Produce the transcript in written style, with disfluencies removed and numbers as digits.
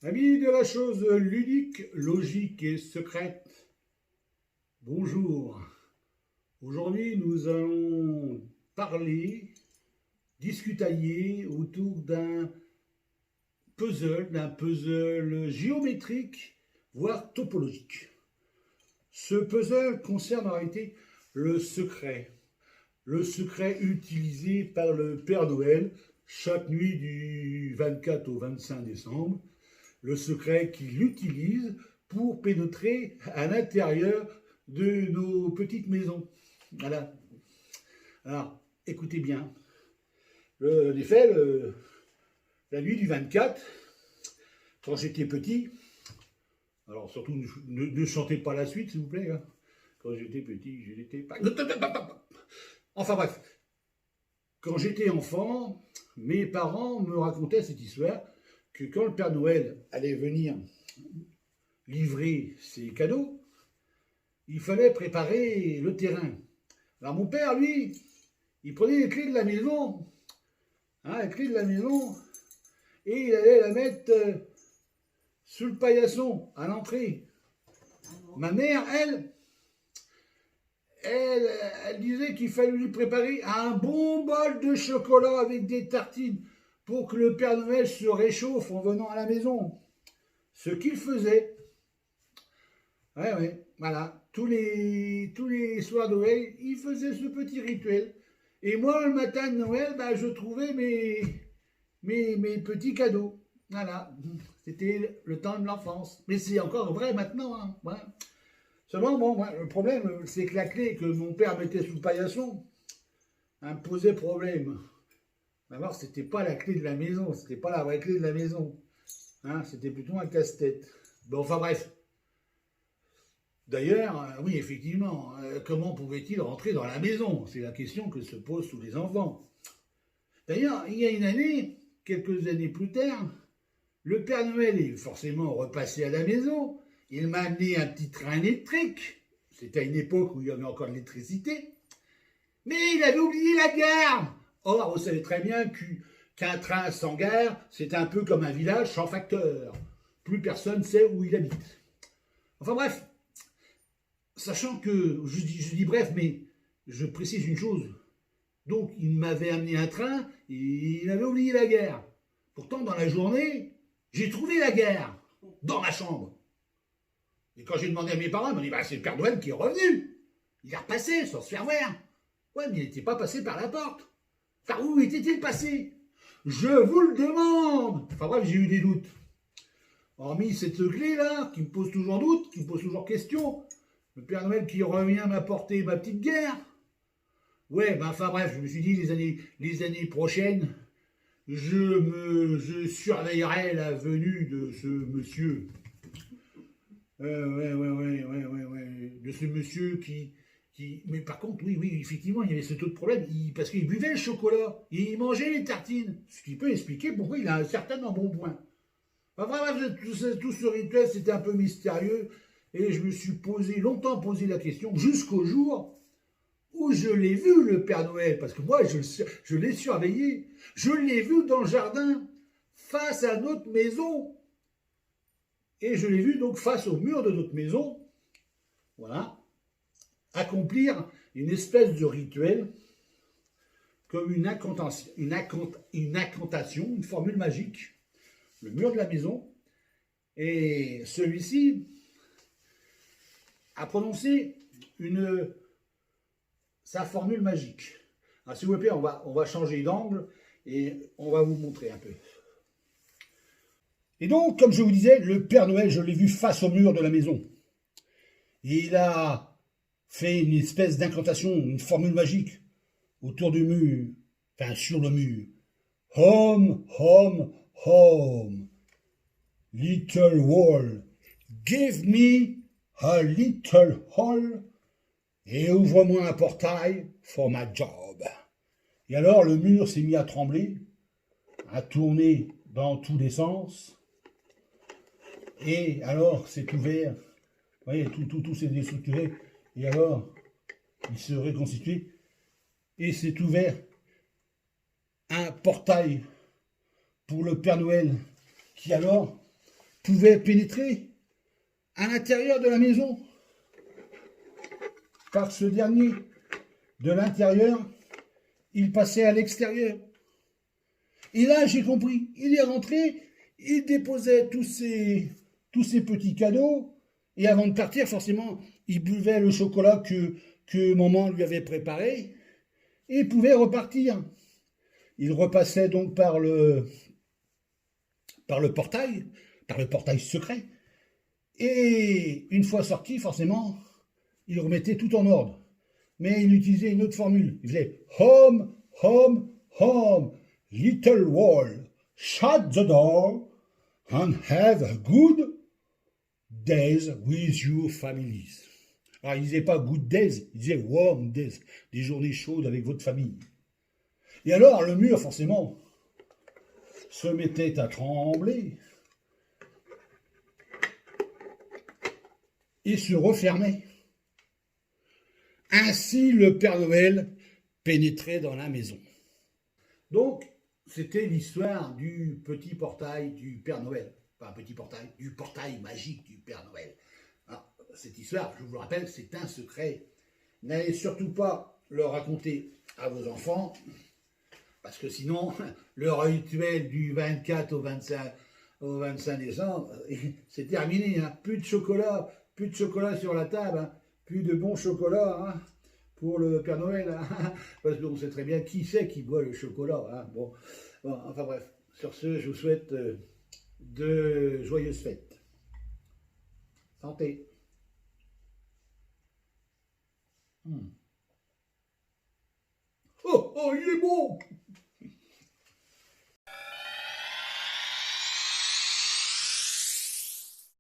Amis de la chose ludique, logique et secrète, bonjour. Aujourd'hui, nous allons parler, discutailler autour d'un puzzle géométrique, voire topologique. Ce puzzle concerne en réalité le secret utilisé par le Père Noël chaque nuit du 24 au 25 décembre, le secret qu'il utilise pour pénétrer à l'intérieur de nos petites maisons. Voilà. Alors, écoutez bien. En effet, la nuit du 24, quand j'étais petit, alors surtout ne chantez pas la suite, s'il vous plaît. Hein. Quand j'étais petit, je n'étais pas. Enfin bref, quand j'étais enfant, mes parents me racontaient cette histoire que quand le Père Noël allait venir livrer ses cadeaux, il fallait préparer le terrain. Alors mon père, lui, il prenait les clés de la maison, les clés de la maison, et il allait la mettre sous le paillasson, à l'entrée. Ma mère, elle disait qu'il fallait lui préparer un bon bol de chocolat avec des tartines pour que le Père Noël se réchauffe en venant à la maison. Ce qu'il faisait. Ouais, voilà. Tous les soirs de Noël, il faisait ce petit rituel. Et moi, le matin de Noël, je trouvais mes petits cadeaux. Voilà. C'était le temps de l'enfance. Mais c'est encore vrai maintenant. Hein. Voilà. Seulement, bon, le problème, c'est que la clé que mon père mettait sous le paillasson me posait problème. D'abord, c'était pas la clé de la maison, c'était pas la vraie clé de la maison. Hein, c'était plutôt un casse-tête. Bon, enfin bref. D'ailleurs, oui, effectivement, comment pouvait-il rentrer dans la maison? C'est la question que se posent tous les enfants. D'ailleurs, il y a une année, quelques années plus tard, le Père Noël est forcément repassé à la maison. Il m'a amené un petit train électrique. C'était à une époque où il y avait encore de l'électricité. Mais il avait oublié la gare. Or, vous savez très bien qu'un train sans gare, c'est un peu comme un village sans facteur. Plus personne sait où il habite. Enfin bref, sachant que, je dis bref, mais je précise une chose. Donc, il m'avait amené un train et il avait oublié la gare. Pourtant, dans la journée, j'ai trouvé la gare dans ma chambre. Et quand j'ai demandé à mes parents, ils m'ont dit c'est le Père Noël qui est revenu. Il est repassé sans se faire voir. Ouais, mais il n'était pas passé par la porte. Par où était-il passé? Je vous le demande. Enfin bref, j'ai eu des doutes. Hormis cette clé-là, qui me pose toujours doute, qui me pose toujours question, le Père Noël qui revient m'apporter ma petite guerre. Ouais, enfin bref, je me suis dit, les années prochaines, je surveillerai la venue de ce monsieur. De ce monsieur qui... Mais par contre, oui, effectivement, il y avait ce taux de problème, parce qu'il buvait le chocolat, et il mangeait les tartines, ce qui peut expliquer pourquoi il a un certain embonpoint. Enfin, bref, tout ce rituel, c'était un peu mystérieux, et je me suis longtemps posé la question, jusqu'au jour où je l'ai vu, le Père Noël, parce que moi, je l'ai surveillé, je l'ai vu dans le jardin, face à notre maison, et je l'ai vu donc face au mur de notre maison, voilà, accomplir une espèce de rituel comme une incantation, une formule magique, le mur de la maison, et celui-ci a prononcé sa formule magique. Alors, s'il vous plaît, on va changer d'angle et on va vous montrer un peu. Et donc, comme je vous disais, le Père Noël, je l'ai vu face au mur de la maison. Et il a fait une espèce d'incantation, une formule magique autour du mur, enfin sur le mur. Home, home, home. Little wall. Give me a little hole et ouvre-moi un portail for my job. Et alors le mur s'est mis à trembler, à tourner dans tous les sens. Et alors c'est ouvert. Vous voyez, tout s'est déstructuré. Et alors, il se reconstitue. Et s'est ouvert un portail pour le Père Noël qui alors pouvait pénétrer à l'intérieur de la maison par ce dernier. De l'intérieur, il passait à l'extérieur. Et là, j'ai compris, il est rentré, il déposait tous ses petits cadeaux, et avant de partir, forcément, il buvait le chocolat que maman lui avait préparé, et il pouvait repartir. Il repassait donc par le portail secret, et une fois sorti, forcément, il remettait tout en ordre. Mais il utilisait une autre formule. Il faisait home, home, home, little wall, shut the door, and have a good days with your families. Alors, il disait pas good days, il disait warm days, des journées chaudes avec votre famille. Et alors, le mur, forcément, se mettait à trembler et se refermait. Ainsi, le Père Noël pénétrait dans la maison. Donc, c'était l'histoire du petit portail du Père Noël. Pas un petit portail, du portail magique du Père Noël. Alors, cette histoire, je vous le rappelle, c'est un secret. N'allez surtout pas le raconter à vos enfants, parce que sinon, le rituel du 24 au 25 décembre, c'est terminé. Hein. Plus de chocolat sur la table. Hein. Plus de bon chocolat hein, pour le Père Noël, hein, parce qu'on sait très bien qui c'est qui boit le chocolat. Hein, bon, enfin bref, sur ce, je vous souhaite de joyeuses fêtes. Santé. Oh, il est bon!